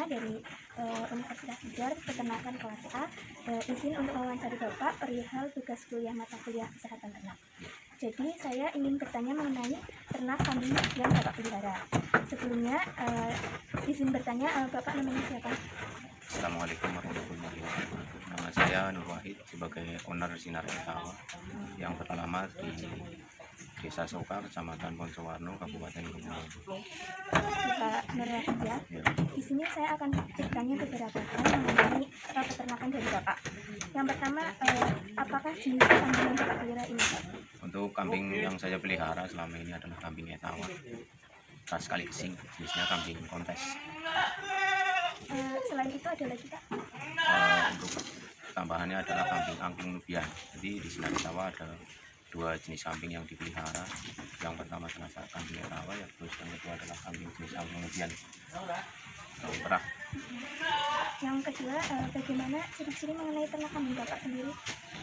dari Universitas Ujar, Peternakan kelas A. Izin untuk mewawancari Bapak perihal tugas kuliah mata kuliah kesehatan ternak. Jadi saya ingin bertanya mengenai ternak kambing yang Bapak pelihara. Sebelumnya izin bertanya, Bapak namanya siapa? Assalamualaikum warahmatullahi wabarakatuh. Nama saya Nur Wahid sebagai owner Sinar Etawa yang beralamat di Desa Soka, Kecamatan Poncowarno, Kabupaten Kebumen. Bapak Nur Wahid ya. Di sini saya akan bertanya beberapa hal mengenai peternakan dari Bapak. Yang pertama, apakah jenis kambing yang Bapak pelihara ini, Pak? Untuk kambing yang saya pelihara selama ini adalah kambing Etawa ras Kaliksing, jenisnya kambing kontes. Selain itu ada lagi, Pak? Untuk tambahannya adalah kambing angklung Nubian. Jadi di Sinar Etawa ada dua jenis kambing yang dipelihara. Yang pertama adalah kambing Etawa, terus yang kedua adalah kambing jenis angklung Nubian yang perah. Yang kedua, bagaimana ciri-ciri mengenai ternak kambing Bapak sendiri?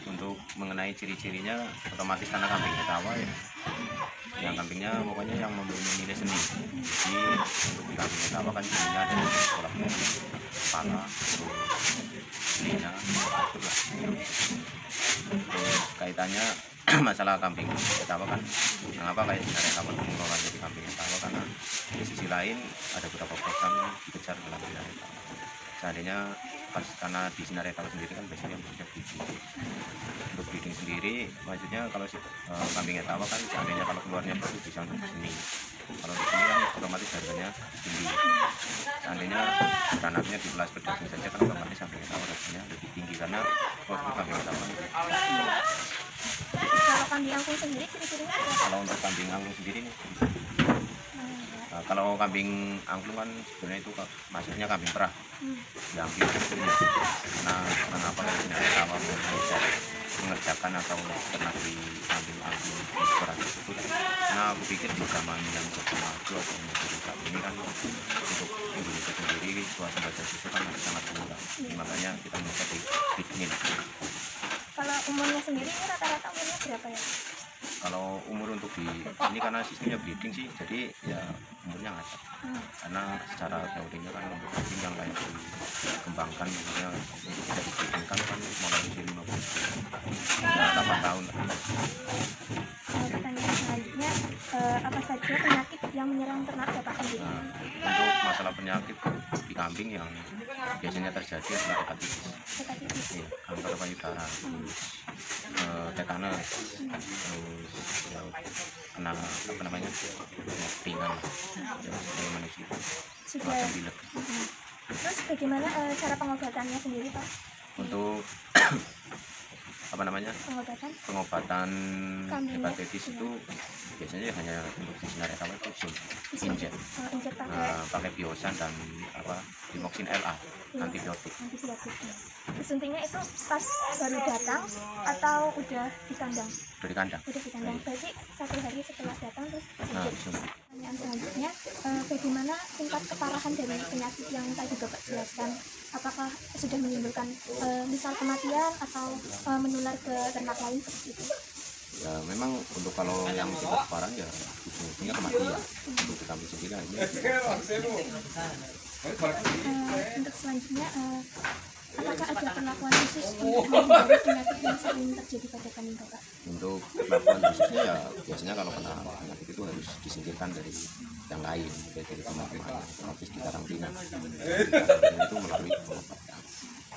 Untuk mengenai ciri-cirinya, otomatis karena kambing Etawa ya, yang kambingnya pokoknya yang mempunyai nilai seni. Jadi untuk di kambing Etawa kan cirinya ada di sekolah kepala, telinga, atur lah. Terus kaitannya masalah kambing Etawa kan, mengapa kayak Sinar Etawa mengelola jadi kambing Etawa, karena di sisi lain ada beberapa program yang dikejar dalam Sinar Etawa. Seandainya karena di Sinar Etawa sendiri kan biasanya sudah breeding. Untuk breeding sendiri, maksudnya kalau kambing Etawa kan seandainya kalau keluarnya baru bisa untuk seni. Kalau di sini kan otomatis harganya tinggi. Seandainya beranaknya di kelas berdaging saja kan otomatis kambing Etawa harganya lebih tinggi karena prosedur kambing Etawa. Kalau kambing angklung sendiri ciri-cirinya apa? Kalau untuk kambing angklung sendiri nih, kalau kambing angklung kan sebenarnya itu maksudnya kambing perah yang biasanya karena kenapa Sinar Etawa mengerjakan atau ternak di kambing angklung perah tersebut, karena aku pikir di zaman yang sudah maju atau menjadi saat ini kan untuk Indonesia sendiri swasembada susu kan sangat murah, makanya kita mulai di breeding. Kalau umurnya sendiri ini rata-rata umurnya berapa ya? Kalau umur untuk di ini karena sistemnya breeding sih, jadi ya umurnya ngacak. Karena secara teorinya kan untuk kambing yang layak dikembangkan, misalnya untuk tidak dibreedingkan kan mulai usia 50 ya 8 tahun. Pertanyaan selanjutnya, apa saja penyakit yang menyerang ternak Bapak sendiri? Untuk masalah penyakit di kambing yang biasanya terjadi adalah hepatitis, ya, kanker payudara, tetanus, terus ya, kena apa namanya ringan lah, ya, manusia semacam pilek. Terus bagaimana cara pengobatannya sendiri, Pak? Untuk apa namanya pengobatan hepatitis itu biasanya hanya untuk di Sinar Etawa itu injek pakai biosan dan Limoxin LA antibiotik. Disuntiknya itu pas baru datang atau udah di kandang? Udah di kandang. Berarti 1 hari setelah datang terus disuntik. Pertanyaan selanjutnya, bagaimana tingkat keparahan dari penyakit yang tadi Bapak jelaskan? Apakah sudah menimbulkan misal kematian atau menular ke ternak lain seperti itu? Ya memang untuk kalau yang tingkat keparahan ya ujung-ujungnya kematian. Untuk di kambing sendiri ini. Untuk selanjutnya, apakah ada perlakuan khusus untuk menghindari penyakit yang sering terjadi pada kambing Bapak? Untuk perlakuan khususnya ya biasanya kalau kena penyakit itu harus disingkirkan dari yang lain, dari teman-teman, otomatis dikarantina. Itu melalui pengobatan.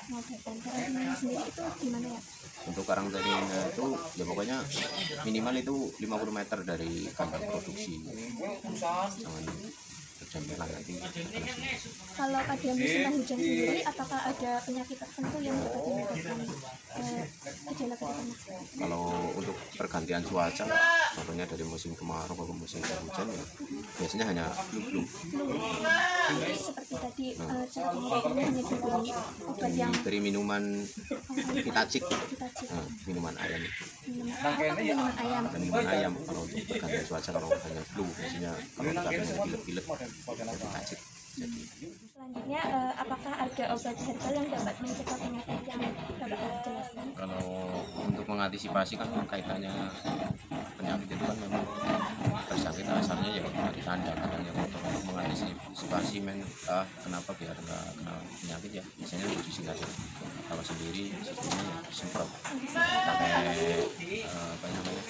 Karantina sendiri itu gimana ya? Untuk karantina itu ya pokoknya minimal itu 50 meter dari kandang produksi. Jangan terjampelan nanti. Kalau pada musim hujan sendiri, apakah ada penyakit tertentu yang dapat menyebabkan gejala pada ternak? Kalau untuk pergantian cuaca, contohnya dari musim kemarau ke musim hujan ya biasanya hanya flu. Jadi seperti tadi cara pengobatan hanya diberi obat yang dari minuman Vitacik, minuman ayam. Minuman ayam kalau untuk pergantian cuaca, kalau hanya flu biasanya kalau kita hanya pilek-pilek Vitacik. Selanjutnya, apakah ada obat herbal yang dapat mencegah penyakit yang Bapak jelaskan? Kalau untuk mengantisipasi kan kaitannya penyakit itu kan memang terjangkit asalnya ya dari kandang yang untuk mengantisipasi kenapa biar nggak kena penyakit ya biasanya untuk disingkat kalau sendiri sistemnya ya disemprot pakai apa namanya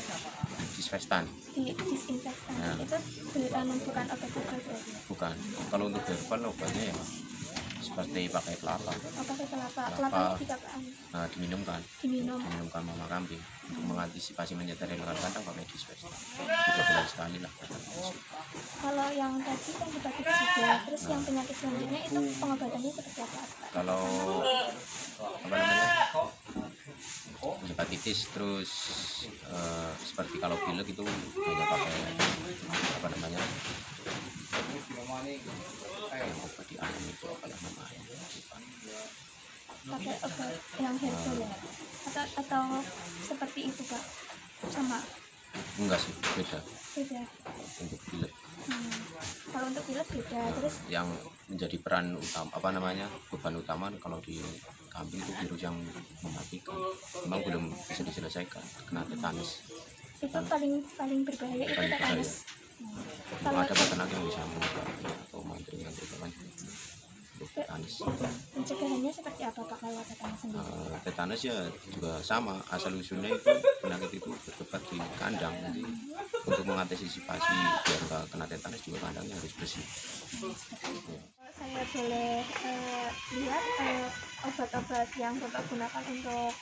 disinfektan. Disinfektan Nah, itu bukan obat herbal berarti ya? bukan. Kalau untuk herbal obatnya ya seperti pakai kelapa. Pakai kelapanya dikapaan? Diminumkan mama kambing untuk mengantisipasi menyeterikan kandang pakai disinfektan 3 bulan sekali lah. Kalau yang tadi kan hepatitis juga, terus yang penyakit selanjutnya itu pengobatannya seperti apa? Kalau apa namanya hepatitis terus seperti kalau pilek itu hanya pakai apa namanya yang obat di alam itu apa namanya pakai obat yang herbal ya? Atau seperti itu Pak? Sama? enggak sih, beda untuk pilek. Kalau untuk pilek beda. Terus yang menjadi peran utama apa namanya beban utama kalau di kambing itu virus yang mematikan memang belum bisa diselesaikan, kena tetanus. Itu paling berbahaya itu tetanus. Kalau ada peternak yang bisa mengobati atau mantri yang terutama untuk tetanus. Pencegahannya seperti apa Pak kalau tetanus sendiri? Tetanus ya juga sama, asal usulnya itu penyakit itu berdebat di kandang. Jadi untuk mengantisipasi biar nggak kena tetanus juga kandangnya harus bersih. Saya boleh lihat obat-obat yang Bapak gunakan untuk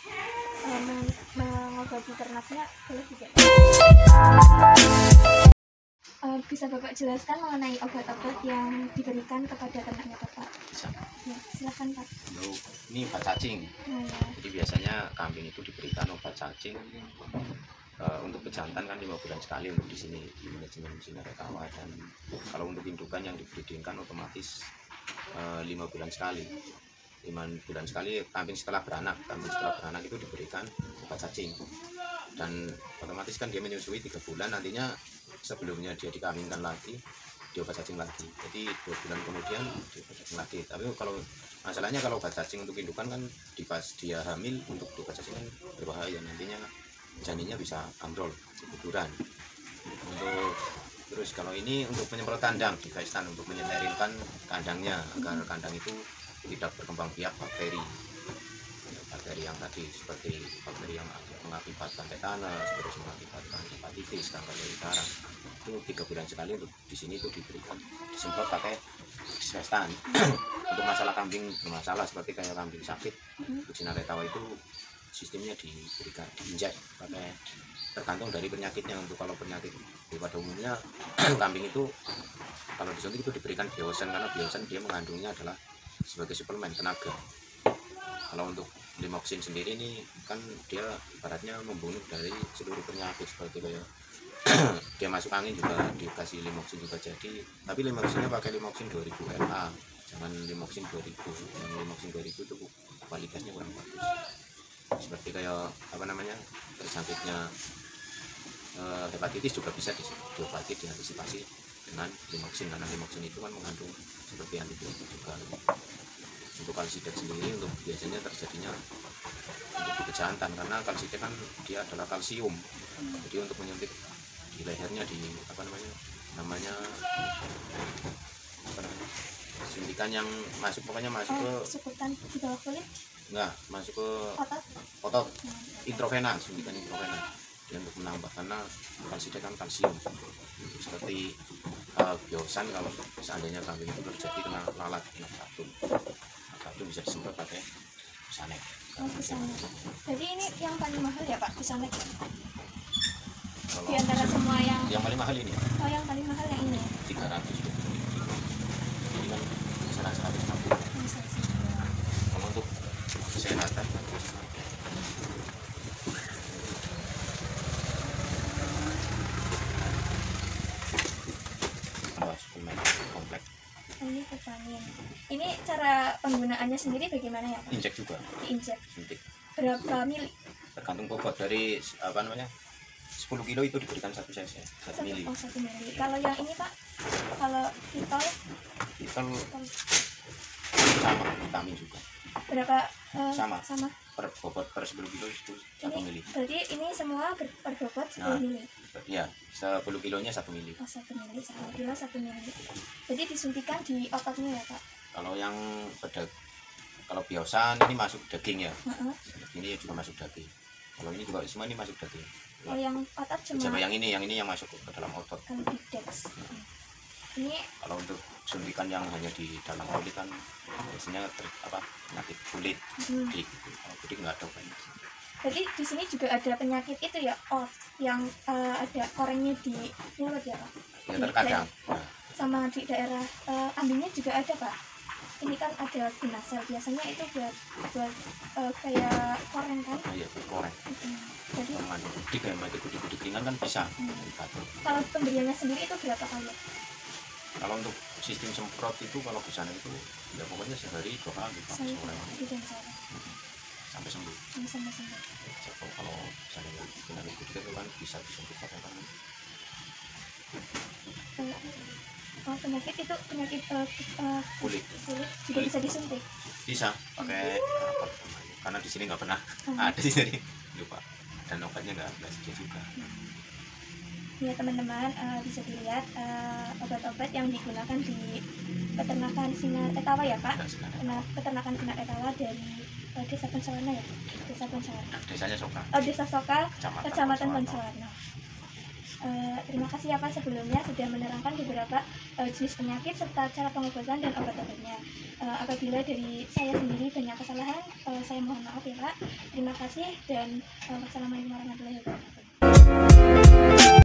mengobati ternaknya, boleh tidak? Bisa Bapak jelaskan mengenai obat-obat yang diberikan kepada ternaknya Bapak? Bisa. Ya, silakan Pak. Ini obat cacing. Jadi biasanya kambing itu diberikan obat cacing untuk pejantan kan 5 bulan sekali untuk di sini di manajemen sini Rekawa, dan kalau untuk indukan yang dibreedingkan otomatis 5 bulan sekali. 5 bulan sekali kambing setelah beranak itu diberikan obat cacing, dan otomatis kan dia menyusui 3 bulan, nantinya sebelumnya dia dikawinkan lagi diobat cacing lagi, jadi 2 bulan kemudian diobat cacing lagi. Tapi kalau masalahnya kalau obat cacing untuk indukan kan pas dia hamil untuk obat cacing kan berbahaya, nantinya janinnya bisa ambrol, keguguran. Terus kalau ini untuk penyemprot kandang di Kaistan untuk menyeterilkan kandangnya agar kandang itu tidak berkembang biak bakteri yang tadi, seperti bakteri yang mengakibatkan tetanus, terus mengakibatkan hepatitis, kanker payudara. Itu 3 bulan sekali untuk di sini itu diberikan disemprot pakai disinfektan. Untuk masalah kambing bermasalah seperti kayak kambing sakit Cina Retawa itu sistemnya diberikan diinjek pakai, tergantung dari penyakitnya. Untuk kalau penyakit pada umumnya kambing itu kalau disuntik itu diberikan biosen, karena biosen dia mengandungnya adalah sebagai suplemen tenaga. Kalau untuk limoksin sendiri ini kan dia ibaratnya membunuh dari seluruh penyakit, seperti kayak dia masuk angin juga dikasih limoksin juga jadi, tapi limoksinnya pakai limoksin 2000 LA, jangan limoksin 2000. Yang limoksin 2000 itu kualitasnya kurang bagus, seperti kayak apa namanya terjangkitnya hepatitis juga bisa diobati, diantisipasi dengan limoksin, karena limoksin itu kan mengandung seperti antibiotik juga. Untuk kalsidet sendiri untuk biasanya terjadinya untuk di pejantan, karena kalsidet kan dia adalah kalsium, jadi untuk menyuntik di lehernya di apa namanya suntikan yang masuk, pokoknya masuk ke sukutan di bawah kulit, enggak masuk ke otot intravena, suntikan intravena dia untuk menambah, karena kalsium kan kalsium seperti biosan. Kalau seandainya kambing itu terjadi kena lalat, kena satu bisa disemprot pakai Busanek. Jadi ini yang paling mahal ya Pak, Busanek? Kalau di antara semua yang paling mahal ini. Oh, yang paling mahal yang ini 300. Ini kan kisaran 160. Kalau untuk kesehatan suplemen komplek. Ini vitamin. Ini cara penggunaannya sendiri bagaimana ya Pak? Injek juga. Diinjek. Suntik. Berapa mili? Tergantung bobot, dari 10 kilo itu diberikan 1 cc, 1 mili. Oh, 1 mili. Kalau yang ini Pak, kalau Vitol sama vitamin juga. Berapa? Sama. Sama. Per bobot per 10 kilo itu 1 mili. Berarti ini semua etawa berbobot 10 mili. Ya, 10 kilonya 1 mili. Oh, 1 mili, 10 kilo 1 mili. Jadi disuntikan di ototnya ya Pak? Kalau yang kalau biasa ini masuk daging ya. Ini juga masuk daging. Kalau ini juga semua ini masuk daging. Oh, yang otot cuma yang ini yang masuk ke dalam otot. Kalau di dex. Ini kalau untuk suntikan yang hanya di dalam kulit kan biasanya penyakit kulit. Kalau kulit nggak ada banyak. Jadi di sini juga ada penyakit itu ya, yang ada korengnya di mulut ya Pak? Ya terkadang. Sama di daerah ambingnya juga ada Pak. Ini kan ada ginasel, biasanya itu buat kayak koreng kan? Iya, koreng. Jadi kudik kayak kudik ringan kan bisa. Kalau pemberiannya sendiri itu berapa kali? Kalau untuk sistem semprot itu kalau di sana itu ya pokoknya sehari 2 kali sampai sembuh. Sampai sembuh. Kalau misalnya penyakit kudik itu kan bisa disembuh pakai apa? Oh, penyakit itu penyakit kulit juga bisa disuntik. Bisa pakai apa? Karena di sini nggak pernah ada di sini, lupa. Dan obatnya nggak sedia juga. Ya teman-teman, bisa dilihat obat-obat yang digunakan di peternakan Sinar Etawa ya Pak. Peternakan Sinar Etawa dari Desa Bonsawarna ya. Desa Bonsawarna. Desanya Soka. Oh, Desa Soka, Kecamatan Bonsawarna. Terima kasih ya Pak sebelumnya sudah menerangkan beberapa jenis penyakit serta cara pengobatan dan obat-obatnya. Apabila dari saya sendiri banyak kesalahan, saya mohon maaf ya Pak. Terima kasih dan wassalamualaikum warahmatullahi wabarakatuh.